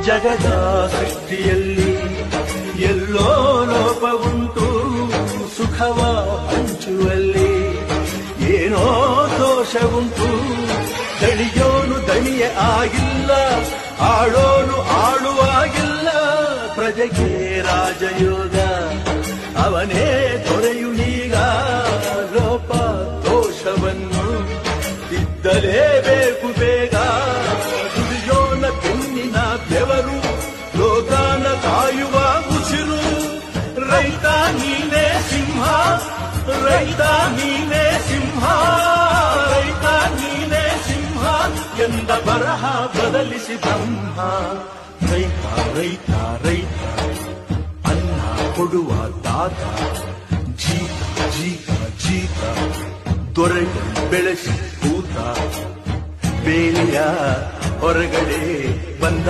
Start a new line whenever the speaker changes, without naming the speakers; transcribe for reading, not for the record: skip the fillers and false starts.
ಜಗದ ಸೃಷ್ಟಿಯಲ್ಲಿ ಎಲ್ಲೋ ಲೋಪವುಂಟು, ಸುಖವ ಹಂಚುವಲ್ಲಿ ಏನೋ ದೋಷವುಂಟು. ದಣಿಯೋನು ದಣಿಯೇ ಆಗಿಲ್ಲ, ಆಳೋನು ಆಳುವಾಗಿಲ್ಲ. ಪ್ರಜೆಗೆ ರಾಜಯೋಗ ಅವನೇ ದೊರೆಯುನೀಗ. ಲೋಪ ದೋಷವನ್ನು ತಿದ್ದಲೇಬೇಕು ಬೇಗ. ದುಡಿಯೋನ ಬೆನ್ನಿನ ಬೆವರು, ಲೋಕಾನ ಕಾಯುವ ಉಸಿರು. ರೈತ ನೀನೇ ಸಿಂಹ, ರೈತ ನೀನೇ ಸಿಂಹ, ರೈತ ನೀನೇ ಸಿಂಹ ಎಂದ ಬರಹ ಬದಲಿಸಿ ಬ್ರಹ್ಮ. ರೈತ ರೈತ ರೈತ ಅನ್ನ ಕೊಡುವ ದಾತ. ಜೀತ ಜೀತ ಜೀತ ದೊರೆಯ ಬೆಳೆಸಿ ಕೂತ. ಬೇಲಿಯ ಹೊರಗಡೆ ಬಂದ